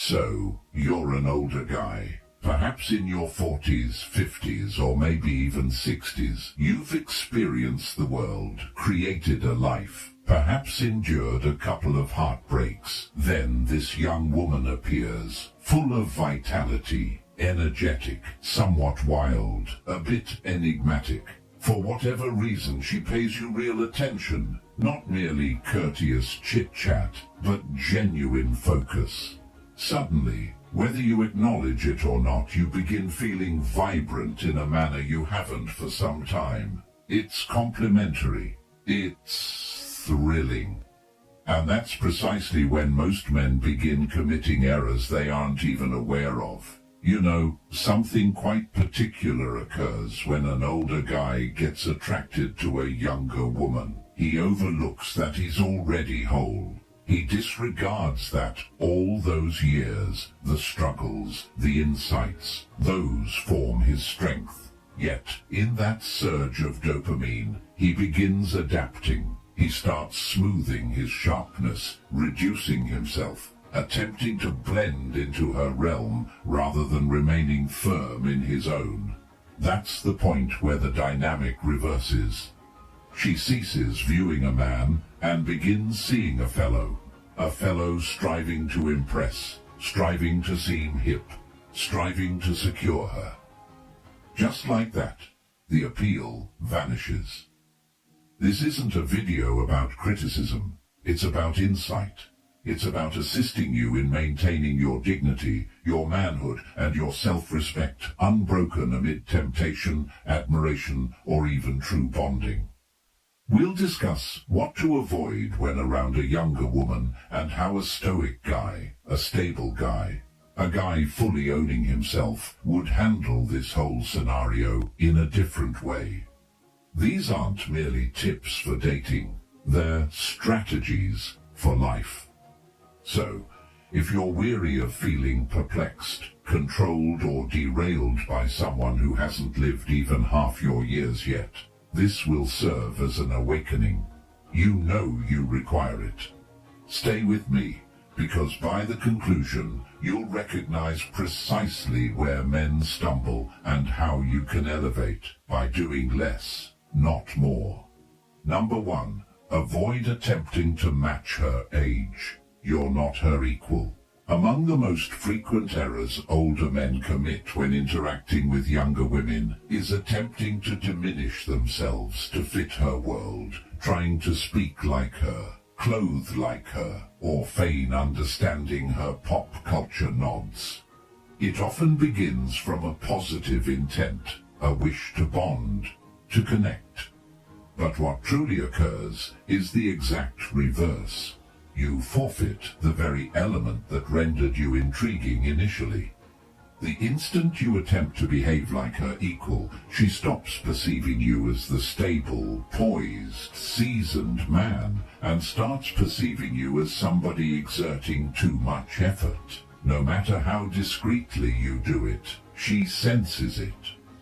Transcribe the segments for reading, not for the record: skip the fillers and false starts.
So, you're an older guy, perhaps in your 40s, 50s, or maybe even 60s. You've experienced the world, created a life, perhaps endured a couple of heartbreaks. Then this young woman appears, full of vitality, energetic, somewhat wild, a bit enigmatic. For whatever reason, she pays you real attention, not merely courteous chit-chat, but genuine focus. Suddenly, whether you acknowledge it or not, you begin feeling vibrant in a manner you haven't for some time. It's complimentary. It's thrilling. And that's precisely when most men begin committing errors they aren't even aware of. You know, something quite particular occurs when an older guy gets attracted to a younger woman. He overlooks that he's already whole. He disregards that all those years, the struggles, the insights, those form his strength. Yet, in that surge of dopamine, he begins adapting. He starts smoothing his sharpness, reducing himself, attempting to blend into her realm rather than remaining firm in his own. That's the point where the dynamic reverses. She ceases viewing a man and begins seeing a fellow striving to impress, striving to seem hip, striving to secure her. Just like that, the appeal vanishes. This isn't a video about criticism, it's about insight. It's about assisting you in maintaining your dignity, your manhood, and your self-respect, unbroken amid temptation, admiration, or even true bonding. We'll discuss what to avoid when around a younger woman and how a stoic guy, a stable guy, a guy fully owning himself would handle this whole scenario in a different way. These aren't merely tips for dating, they're strategies for life. So, if you're weary of feeling perplexed, controlled, or derailed by someone who hasn't lived even half your years yet, this will serve as an awakening. You know you require it. Stay with me, because by the conclusion, you'll recognize precisely where men stumble and how you can elevate by doing less, not more. Number 1. Avoid attempting to match her age. You're not her equal. Among the most frequent errors older men commit when interacting with younger women is attempting to diminish themselves to fit her world, trying to speak like her, clothe like her, or feign understanding her pop culture nods. It often begins from a positive intent, a wish to bond, to connect. But what truly occurs is the exact reverse. You forfeit the very element that rendered you intriguing initially. The instant you attempt to behave like her equal, she stops perceiving you as the stable, poised, seasoned man, and starts perceiving you as somebody exerting too much effort. No matter how discreetly you do it, she senses it.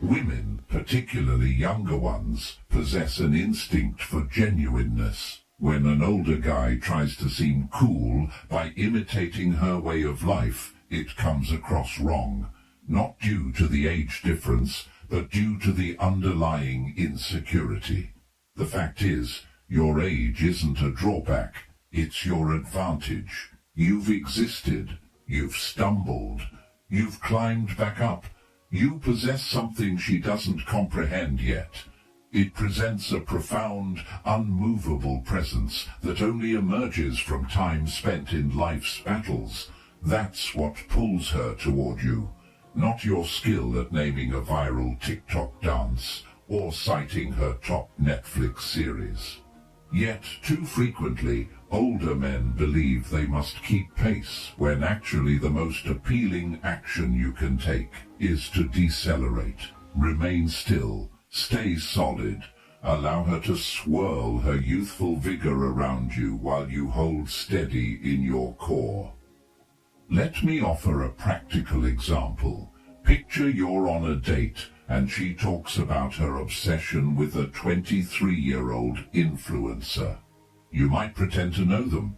Women, particularly younger ones, possess an instinct for genuineness. When an older guy tries to seem cool by imitating her way of life, it comes across wrong, not due to the age difference, but due to the underlying insecurity. The fact is, your age isn't a drawback, it's your advantage. You've existed, you've stumbled, you've climbed back up. You possess something she doesn't comprehend yet. It presents a profound, unmovable presence that only emerges from time spent in life's battles. That's what pulls her toward you, not your skill at naming a viral TikTok dance or citing her top Netflix series. Yet, too frequently, older men believe they must keep pace when actually the most appealing action you can take is to decelerate, remain still, stay solid, allow her to swirl her youthful vigor around you while you hold steady in your core. Let me offer a practical example. Picture you're on a date and she talks about her obsession with a 23-year-old influencer. You might pretend to know them.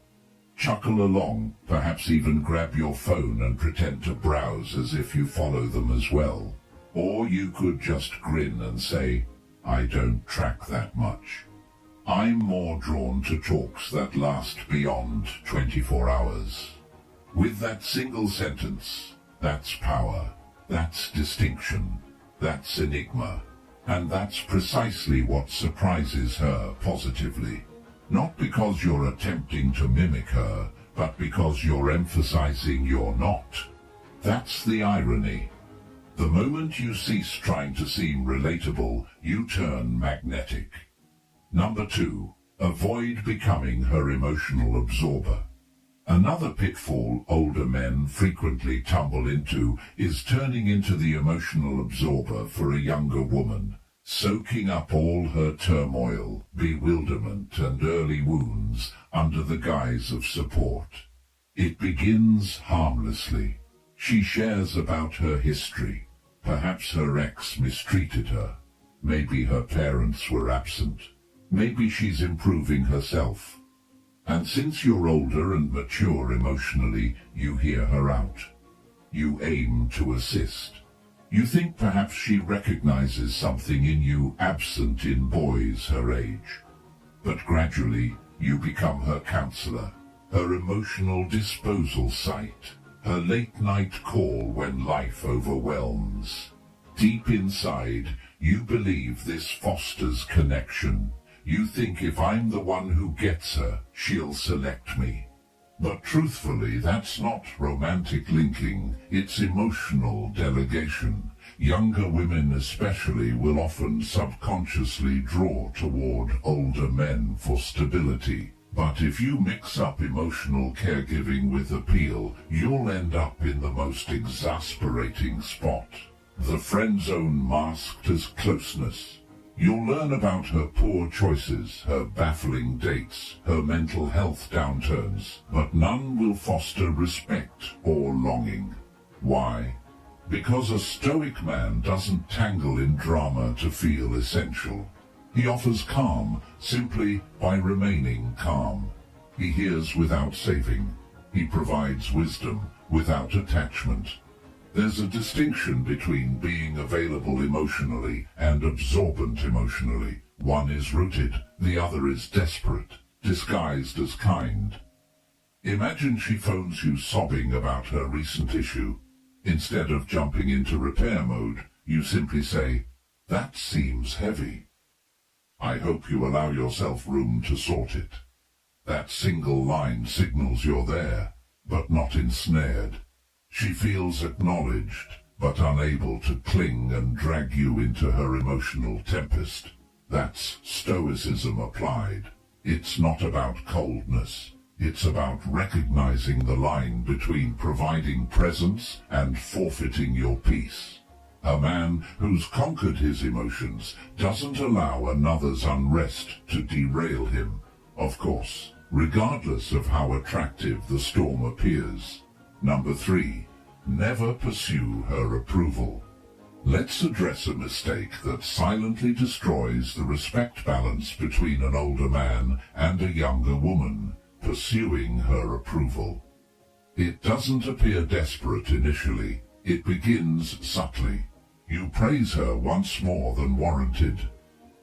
chuckle along, perhaps even grab your phone and pretend to browse as if you follow them as well. Or you could just grin and say, I don't track that much. I'm more drawn to talks that last beyond 24 hours. With that single sentence, that's power, that's distinction, that's enigma, and that's precisely what surprises her positively. Not because you're attempting to mimic her, but because you're emphasizing you're not. That's the irony. The moment you cease trying to seem relatable, you turn magnetic. Number 2. Avoid becoming her emotional absorber. Another pitfall older men frequently tumble into is turning into the emotional absorber for a younger woman, soaking up all her turmoil, bewilderment, and early wounds under the guise of support. It begins harmlessly. She shares about her history. Perhaps her ex mistreated her. Maybe her parents were absent. Maybe she's improving herself. And since you're older and mature emotionally, you hear her out. You aim to assist. You think perhaps she recognizes something in you absent in boys her age. But gradually, you become her counselor, her emotional disposal site, her late-night call when life overwhelms. Deep inside, you believe this fosters connection. You think if I'm the one who gets her, she'll select me. But truthfully, that's not romantic linking, it's emotional delegation. Younger women especially will often subconsciously draw toward older men for stability. But if you mix up emotional caregiving with appeal, you'll end up in the most exasperating spot. The friend zone masked as closeness. You'll learn about her poor choices, her baffling dates, her mental health downturns, but none will foster respect or longing. Why? Because a stoic man doesn't tangle in drama to feel essential. He offers calm simply by remaining calm. He hears without saving. He provides wisdom without attachment. There's a distinction between being available emotionally and absorbent emotionally. One is rooted, the other is desperate, disguised as kind. Imagine she phones you sobbing about her recent issue. Instead of jumping into repair mode, you simply say, "That seems heavy. I hope you allow yourself room to sort it." That single line signals you're there, but not ensnared. She feels acknowledged, but unable to cling and drag you into her emotional tempest. That's Stoicism applied. It's not about coldness. It's about recognizing the line between providing presence and forfeiting your peace. A man who's conquered his emotions doesn't allow another's unrest to derail him. Of course, regardless of how attractive the storm appears. Number 3. Never pursue her approval. Let's address a mistake that silently destroys the respect balance between an older man and a younger woman: pursuing her approval. It doesn't appear desperate initially. It begins subtly. You praise her once more than warranted.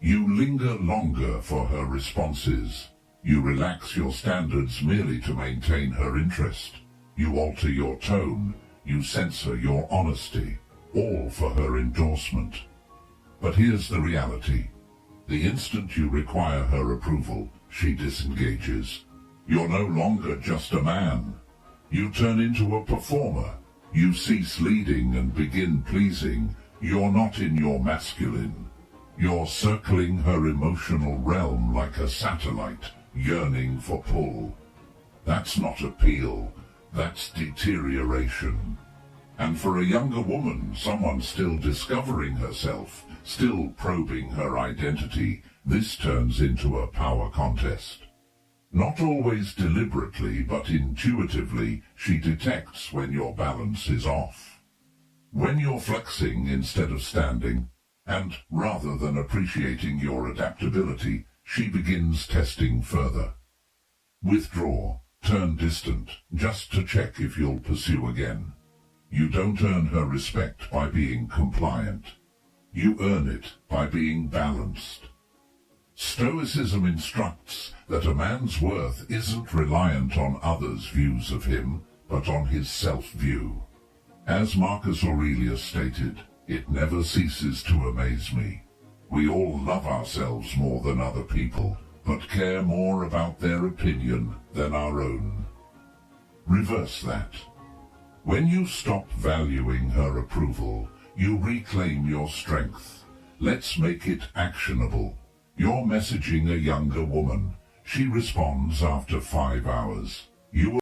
You linger longer for her responses. You relax your standards merely to maintain her interest. You alter your tone. You censor your honesty, all for her endorsement. But here's the reality. The instant you require her approval, she disengages. You're no longer just a man. You turn into a performer. You cease leading and begin pleasing. You're not in your masculine. You're circling her emotional realm like a satellite, yearning for pull. That's not appeal. That's deterioration. And for a younger woman, someone still discovering herself, still probing her identity, this turns into a power contest. Not always deliberately, but intuitively, she detects when your balance is off. When you're flexing instead of standing, and rather than appreciating your adaptability, she begins testing further. Withdraw. Turn distant, just to check if you'll pursue again. You don't earn her respect by being compliant. You earn it by being balanced. Stoicism instructs that a man's worth isn't reliant on others' views of him, but on his self-view. As Marcus Aurelius stated, it never ceases to amaze me. We all love ourselves more than other people, but care more about their opinion than our own. Reverse that. When you stop valuing her approval, you reclaim your strength. Let's make it actionable. You're messaging a younger woman. She responds after 5 hours. You